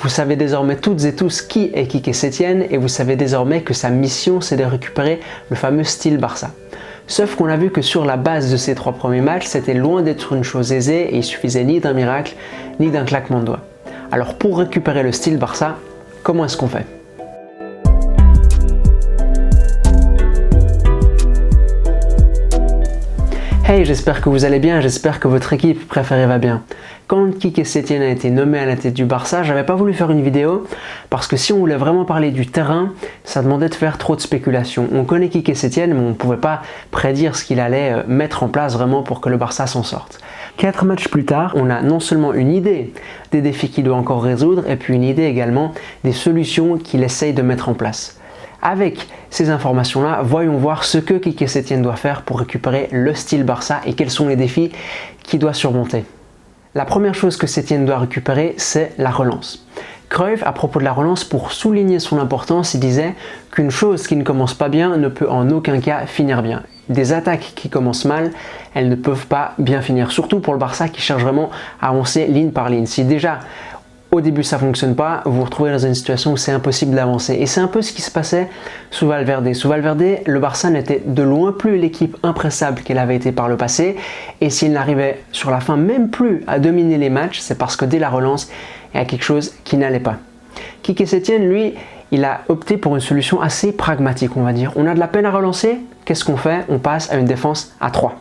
Vous savez désormais toutes et tous qui est Quique Setien et vous savez désormais que sa mission c'est de récupérer le fameux style Barça. Sauf qu'on a vu que sur la base de ces 3 premiers matchs, c'était loin d'être une chose aisée et il suffisait ni d'un miracle ni d'un claquement de doigts. Alors pour récupérer le style Barça, comment est-ce qu'on fait? Hey, j'espère que vous allez bien, j'espère que votre équipe préférée va bien. Quand Quique Setien a été nommé à la tête du Barça, j'avais pas voulu faire une vidéo parce que si on voulait vraiment parler du terrain, ça demandait de faire trop de spéculation. On connaît Quique Setien, mais on ne pouvait pas prédire ce qu'il allait mettre en place vraiment pour que le Barça s'en sorte. 4 matchs plus tard, on a non seulement une idée des défis qu'il doit encore résoudre, et puis une idée également des solutions qu'il essaye de mettre en place. Avec ces informations-là, voyons voir ce que Quique Setien doit faire pour récupérer le style Barça et quels sont les défis qu'il doit surmonter. La première chose que Setien doit récupérer, c'est la relance. Cruyff, à propos de la relance, pour souligner son importance, il disait qu'une chose qui ne commence pas bien ne peut en aucun cas finir bien. Des attaques qui commencent mal, elles ne peuvent pas bien finir, surtout pour le Barça qui cherche vraiment à avancer ligne par ligne. Si déjà au début ça ne fonctionne pas, vous vous retrouvez dans une situation où c'est impossible d'avancer. Et c'est un peu ce qui se passait sous Valverde. Sous Valverde, le Barça n'était de loin plus l'équipe impressable qu'elle avait été par le passé. Et s'il n'arrivait sur la fin même plus à dominer les matchs, c'est parce que dès la relance, il y a quelque chose qui n'allait pas. Quique Setien, lui, il a opté pour une solution assez pragmatique, on va dire. On a de la peine à relancer, qu'est-ce qu'on fait? On passe à une défense à 3.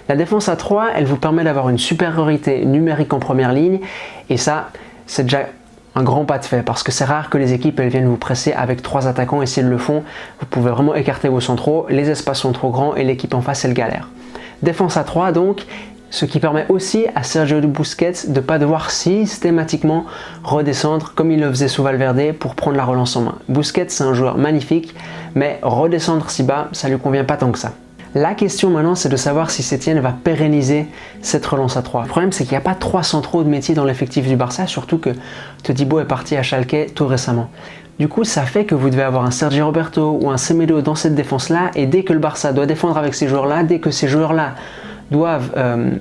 La défense à 3, elle vous permet d'avoir une supériorité numérique en première ligne. Et ça, c'est déjà un grand pas de fait parce que c'est rare que les équipes elles viennent vous presser avec 3 attaquants et s'ils le font, vous pouvez vraiment écarter vos centraux, les espaces sont trop grands et l'équipe en face elle galère. Défense à 3 donc, ce qui permet aussi à Sergio Busquets de ne pas devoir systématiquement redescendre comme il le faisait sous Valverde pour prendre la relance en main. Busquets c'est un joueur magnifique, mais redescendre si bas, ça lui convient pas tant que ça. La question maintenant, c'est de savoir si Setien va pérenniser cette relance à 3. Le problème, c'est qu'il n'y a pas 3 centraux de métier dans l'effectif du Barça, surtout que Todibo est parti à Schalke tout récemment. Du coup, ça fait que vous devez avoir un Sergi Roberto ou un Semedo dans cette défense-là, et dès que le Barça doit défendre avec ces joueurs-là, dès que ces joueurs-là doivent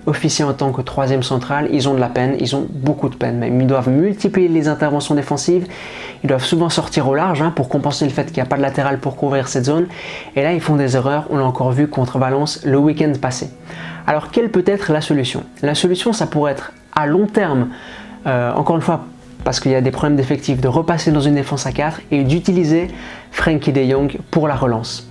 officier en tant que 3e central, ils ont de la peine, ils ont beaucoup de peine même. Ils doivent multiplier les interventions défensives, ils doivent souvent sortir au large pour compenser le fait qu'il n'y a pas de latéral pour couvrir cette zone. Et là, ils font des erreurs, on l'a encore vu contre Valence le week-end passé. Alors, quelle peut être la solution? La solution, ça pourrait être à long terme, encore une fois, parce qu'il y a des problèmes d'effectifs, de repasser dans une défense à 4 et d'utiliser Frenkie de Jong pour la relance.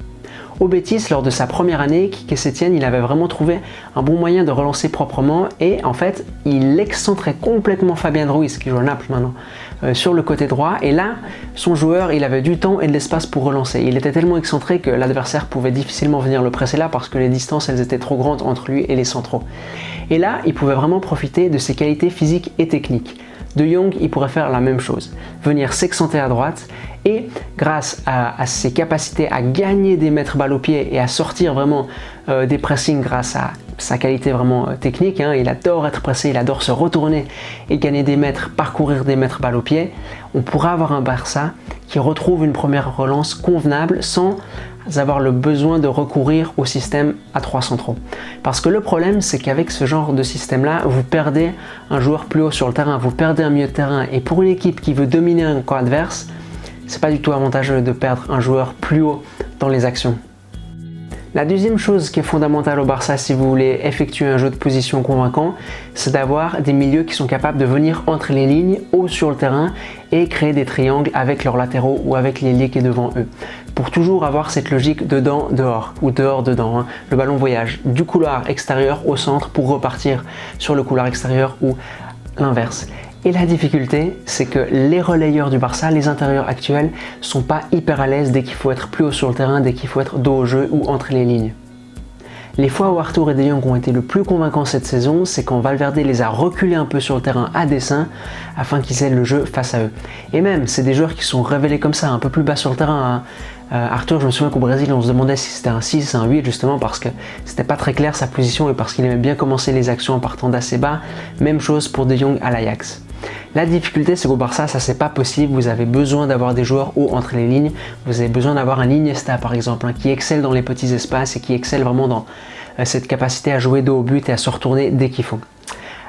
Au Betis, lors de sa première année, Quique Setien, il avait vraiment trouvé un bon moyen de relancer proprement et en fait, il excentrait complètement Fabián Ruiz, qui joue à Naples maintenant, sur le côté droit. Et là, son joueur, il avait du temps et de l'espace pour relancer. Il était tellement excentré que l'adversaire pouvait difficilement venir le presser là parce que les distances, elles étaient trop grandes entre lui et les centraux. Et là, il pouvait vraiment profiter de ses qualités physiques et techniques. De Jong, il pourrait faire la même chose, venir s'excenter à droite et grâce à ses capacités à gagner des mètres balle au pied et à sortir vraiment des pressings grâce à sa qualité vraiment technique, il adore être pressé, il adore se retourner et gagner des mètres, parcourir des mètres balle au pied, on pourra avoir un Barça qui retrouve une première relance convenable sans avoir le besoin de recourir au système à 3 centraux. Parce que le problème, c'est qu'avec ce genre de système-là, vous perdez un joueur plus haut sur le terrain, vous perdez un milieu de terrain. Et pour une équipe qui veut dominer un camp adverse, c'est pas du tout avantageux de perdre un joueur plus haut dans les actions. La deuxième chose qui est fondamentale au Barça si vous voulez effectuer un jeu de position convaincant, c'est d'avoir des milieux qui sont capables de venir entre les lignes, haut sur le terrain et créer des triangles avec leurs latéraux ou avec l'ailier qui est devant eux. Pour toujours avoir cette logique dedans-dehors ou dehors-dedans. Le ballon voyage du couloir extérieur au centre pour repartir sur le couloir extérieur ou l'inverse. Et la difficulté, c'est que les relayeurs du Barça, les intérieurs actuels, sont pas hyper à l'aise dès qu'il faut être plus haut sur le terrain, dès qu'il faut être dos au jeu ou entre les lignes. Les fois où Arthur et De Jong ont été le plus convaincants cette saison, c'est quand Valverde les a reculés un peu sur le terrain à dessein afin qu'ils aient le jeu face à eux. Et même, c'est des joueurs qui sont révélés comme ça, un peu plus bas sur le terrain. Arthur, je me souviens qu'au Brésil, on se demandait si c'était un 6, un 8, justement parce que c'était pas très clair sa position et parce qu'il aimait bien commencer les actions en partant d'assez bas. Même chose pour De Jong à l'Ajax. La difficulté, c'est qu'au Barça, ça c'est pas possible. Vous avez besoin d'avoir des joueurs hauts entre les lignes. Vous avez besoin d'avoir un Iniesta par exemple, qui excelle dans les petits espaces et qui excelle vraiment dans cette capacité à jouer dos au but et à se retourner dès qu'il faut.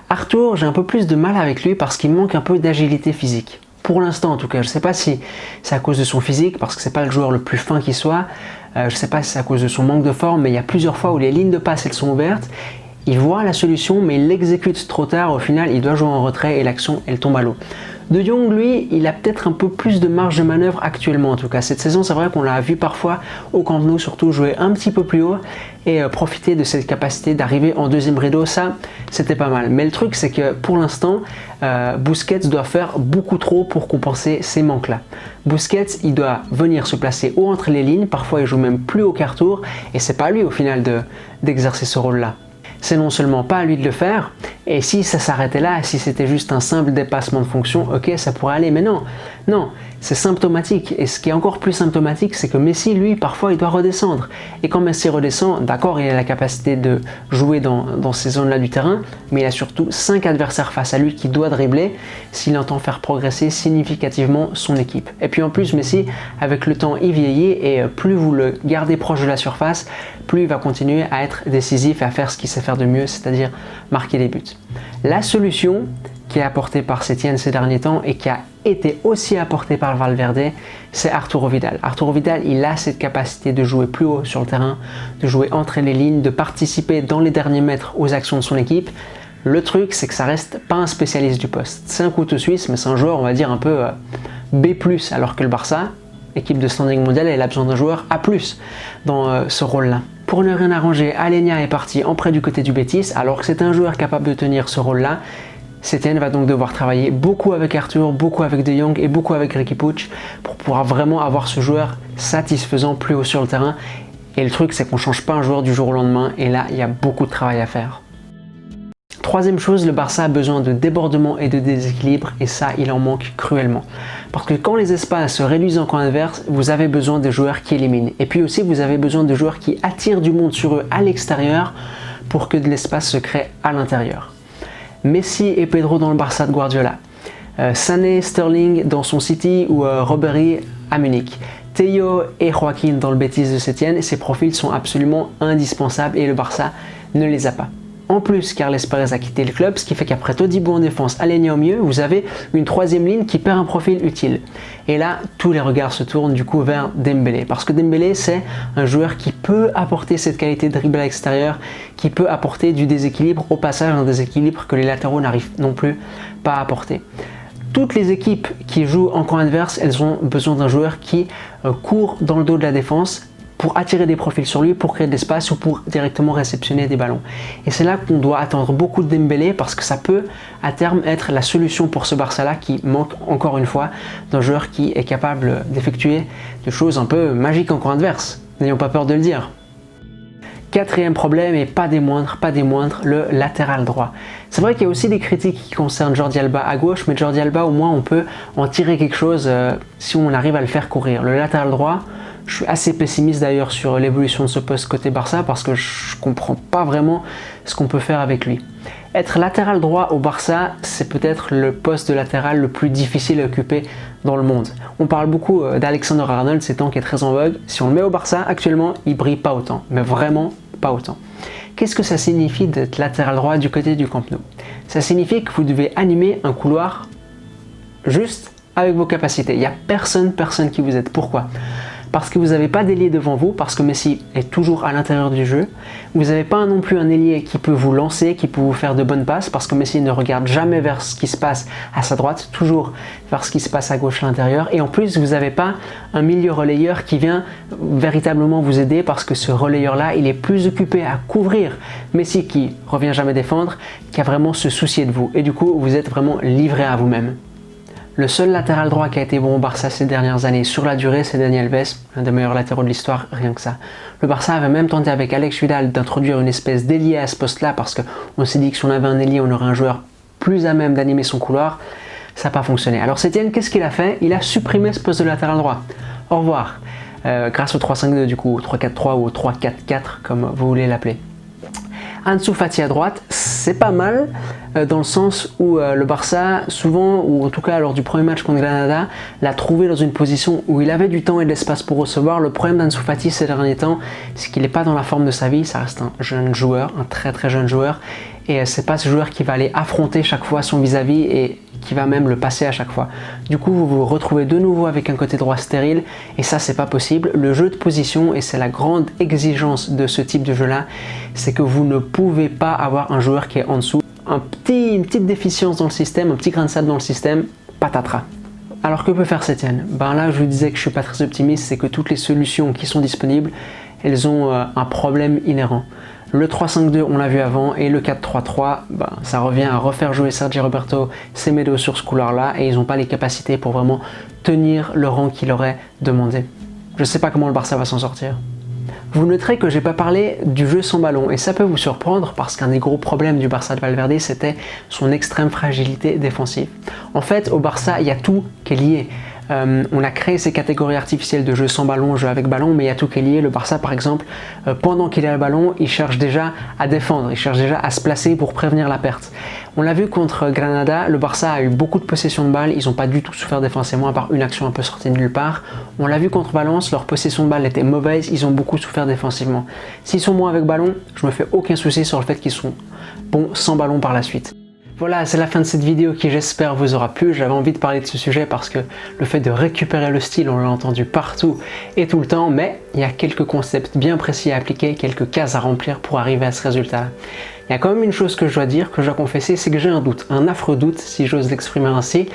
Arthur, j'ai un peu plus de mal avec lui parce qu'il manque un peu d'agilité physique. Pour l'instant en tout cas, je ne sais pas si c'est à cause de son physique, parce que c'est pas le joueur le plus fin qui soit, je ne sais pas si c'est à cause de son manque de forme, mais il y a plusieurs fois où les lignes de passe elles sont ouvertes, il voit la solution mais il l'exécute trop tard, au final il doit jouer en retrait et l'action elle tombe à l'eau. De Jong, lui, il a peut-être un peu plus de marge de manœuvre actuellement en tout cas. Cette saison, c'est vrai qu'on l'a vu parfois au Camp Nou, surtout jouer un petit peu plus haut et profiter de cette capacité d'arriver en deuxième rideau. Ça, c'était pas mal. Mais le truc, c'est que pour l'instant, Busquets doit faire beaucoup trop pour compenser ces manques-là. Busquets, il doit venir se placer haut entre les lignes. Parfois, il joue même plus au quart tour et c'est pas à lui au final d'exercer ce rôle-là. C'est non seulement pas à lui de le faire, et si ça s'arrêtait là, si c'était juste un simple dépassement de fonction, ok, ça pourrait aller, mais non, c'est symptomatique. Et ce qui est encore plus symptomatique, c'est que Messi, lui, parfois, il doit redescendre. Et quand Messi redescend, d'accord, il a la capacité de jouer dans ces zones-là du terrain, mais il a surtout 5 adversaires face à lui qui doit dribbler s'il entend faire progresser significativement son équipe. Et puis en plus, Messi, avec le temps, il vieillit, et plus vous le gardez proche de la surface, plus il va continuer à être décisif et à faire ce qu'il sait faire de mieux, c'est-à-dire marquer des buts. La solution qui est apportée par Setien ces derniers temps et qui a été aussi apportée par Valverde, c'est Arturo Vidal. Arturo Vidal, il a cette capacité de jouer plus haut sur le terrain, de jouer entre les lignes, de participer dans les derniers mètres aux actions de son équipe. Le truc, c'est que ça reste pas un spécialiste du poste. C'est un couteau suisse, mais c'est un joueur, on va dire, un peu B+, alors que le Barça, équipe de standing mondial, elle a besoin d'un joueur A+, dans ce rôle-là. Pour ne rien arranger, Aleñá est parti en prêt du côté du Betis, alors que c'est un joueur capable de tenir ce rôle-là. Setien va donc devoir travailler beaucoup avec Arthur, beaucoup avec De Jong et beaucoup avec Riqui Puig pour pouvoir vraiment avoir ce joueur satisfaisant plus haut sur le terrain. Et le truc, c'est qu'on ne change pas un joueur du jour au lendemain, et là, il y a beaucoup de travail à faire. Troisième chose, le Barça a besoin de débordement et de déséquilibre, et ça, il en manque cruellement. Parce que quand les espaces se réduisent en camp adverse, vous avez besoin de joueurs qui éliminent. Et puis aussi, vous avez besoin de joueurs qui attirent du monde sur eux à l'extérieur pour que de l'espace se crée à l'intérieur. Messi et Pedro dans le Barça de Guardiola. Sané, Sterling dans son City ou Ribéry à Munich. Theo et Joaquin dans le Betis de Setien, ces profils sont absolument indispensables et le Barça ne les a pas. En plus, Carles Pérez a quitté le club, ce qui fait qu'après Todibo en défense, Aleñá au milieu, vous avez une troisième ligne qui perd un profil utile. Et là, tous les regards se tournent du coup vers Dembélé. Parce que Dembélé, c'est un joueur qui peut apporter cette qualité de dribble à l'extérieur, qui peut apporter du déséquilibre, au passage un déséquilibre que les latéraux n'arrivent non plus pas à apporter. Toutes les équipes qui jouent en camp adverse, elles ont besoin d'un joueur qui court dans le dos de la défense, pour attirer des profils sur lui, pour créer de l'espace ou pour directement réceptionner des ballons. Et c'est là qu'on doit attendre beaucoup de Dembélé, parce que ça peut à terme être la solution pour ce Barça-là qui manque encore une fois d'un joueur qui est capable d'effectuer des choses un peu magiques en camp adverse. N'ayons pas peur de le dire. Quatrième problème, et pas des moindres, le latéral droit. C'est vrai qu'il y a aussi des critiques qui concernent Jordi Alba à gauche, mais Jordi Alba, au moins, on peut en tirer quelque chose si on arrive à le faire courir. Le latéral droit, je suis assez pessimiste d'ailleurs sur l'évolution de ce poste côté Barça, parce que je ne comprends pas vraiment ce qu'on peut faire avec lui. Être latéral droit au Barça, c'est peut-être le poste de latéral le plus difficile à occuper dans le monde. On parle beaucoup d'Alexander Arnold ces temps qui est très en vogue. Si on le met au Barça, actuellement, il brille pas autant, mais vraiment pas autant. Qu'est-ce que ça signifie d'être latéral droit du côté du Camp Nou? Ça signifie que vous devez animer un couloir juste avec vos capacités. Il n'y a personne qui vous aide. Pourquoi? Parce que vous n'avez pas d'ailier devant vous, parce que Messi est toujours à l'intérieur du jeu. Vous n'avez pas non plus un ailier qui peut vous lancer, qui peut vous faire de bonnes passes, parce que Messi ne regarde jamais vers ce qui se passe à sa droite, toujours vers ce qui se passe à gauche à l'intérieur. Et en plus, vous n'avez pas un milieu relayeur qui vient véritablement vous aider, parce que ce relayeur-là, il est plus occupé à couvrir Messi qui revient jamais défendre, qu'à vraiment se soucier de vous. Et du coup, vous êtes vraiment livré à vous-même. Le seul latéral droit qui a été bon au Barça ces dernières années sur la durée, c'est Dani Alves, l'un des meilleurs latéraux de l'histoire, rien que ça. Le Barça avait même tenté avec Alex Vidal d'introduire une espèce d'ailier à ce poste-là, parce qu'on s'est dit que si on avait un ailier, on aurait un joueur plus à même d'animer son couloir. Ça n'a pas fonctionné. Alors Setien, qu'est-ce qu'il a fait? Il a supprimé ce poste de latéral droit. Au revoir. Grâce au 3-5-2 du coup, au 3-4-3 ou au 3-4-4 comme vous voulez l'appeler. Ansu Fati à droite, c'est pas mal, dans le sens où le Barça, souvent, ou en tout cas lors du premier match contre Granada, l'a trouvé dans une position où il avait du temps et de l'espace pour recevoir. Le problème d'Ansu Fati ces derniers temps, c'est qu'il n'est pas dans la forme de sa vie. Ça reste un jeune joueur, un très très jeune joueur, et c'est pas ce joueur qui va aller affronter chaque fois son vis-à-vis et qui va même le passer à chaque fois. Du coup, vous vous retrouvez de nouveau avec un côté droit stérile, et ça, c'est pas possible. Le jeu de position, et c'est la grande exigence de ce type de jeu-là, c'est que vous ne pouvez pas avoir un joueur qui est en dessous. Une petite déficience dans le système, un petit grain de sable dans le système, patatras. Alors que peut faire Setien? Ben là, je vous disais que je suis pas très optimiste, c'est que toutes les solutions qui sont disponibles, elles ont un problème inhérent. Le 3-5-2, on l'a vu avant, et le 4-3-3, ben, ça revient à refaire jouer Sergi Roberto, Semedo sur ce couloir-là, et ils n'ont pas les capacités pour vraiment tenir le rang qu'il aurait demandé. Je ne sais pas comment le Barça va s'en sortir. Vous noterez que j'ai pas parlé du jeu sans ballon, et ça peut vous surprendre parce qu'un des gros problèmes du Barça de Valverde, c'était son extrême fragilité défensive. En fait, au Barça, il y a tout qui est lié. On a créé ces catégories artificielles de jeu sans ballon, jeu avec ballon, mais il y a tout qui est lié. Le Barça, par exemple, pendant qu'il a le ballon, il cherche déjà à défendre, il cherche déjà à se placer pour prévenir la perte. On l'a vu contre Granada, le Barça a eu beaucoup de possession de balles, ils n'ont pas du tout souffert défensivement, à part une action un peu sortie de nulle part. On l'a vu contre Valence, leur possession de balles était mauvaise, ils ont beaucoup souffert défensivement. S'ils sont bons avec ballon, je me fais aucun souci sur le fait qu'ils sont bons sans ballon par la suite. Voilà, c'est la fin de cette vidéo qui, j'espère, vous aura plu. J'avais envie de parler de ce sujet parce que le fait de récupérer le style, on l'a entendu partout et tout le temps, mais il y a quelques concepts bien précis à appliquer, quelques cases à remplir pour arriver à ce résultat-là. Il y a quand même une chose que je dois dire, que je dois confesser, c'est que j'ai un doute, un affreux doute, si j'ose l'exprimer ainsi.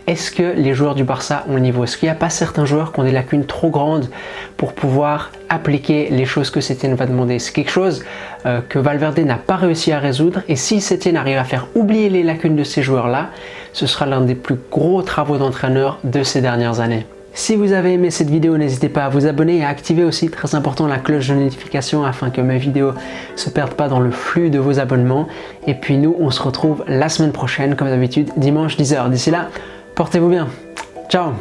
Est-ce que les joueurs du Barça ont le niveau? Est-ce qu'il n'y a pas certains joueurs qui ont des lacunes trop grandes pour pouvoir appliquer les choses que Setien va demander? C'est quelque chose que Valverde n'a pas réussi à résoudre, et si Setien arrive à faire oublier les lacunes de ces joueurs-là, ce sera l'un des plus gros travaux d'entraîneur de ces dernières années. Si vous avez aimé cette vidéo, n'hésitez pas à vous abonner et à activer aussi, très important, la cloche de notification afin que mes vidéos ne se perdent pas dans le flux de vos abonnements. Et puis nous, on se retrouve la semaine prochaine, comme d'habitude, dimanche 10h. D'ici là, portez-vous bien. Ciao!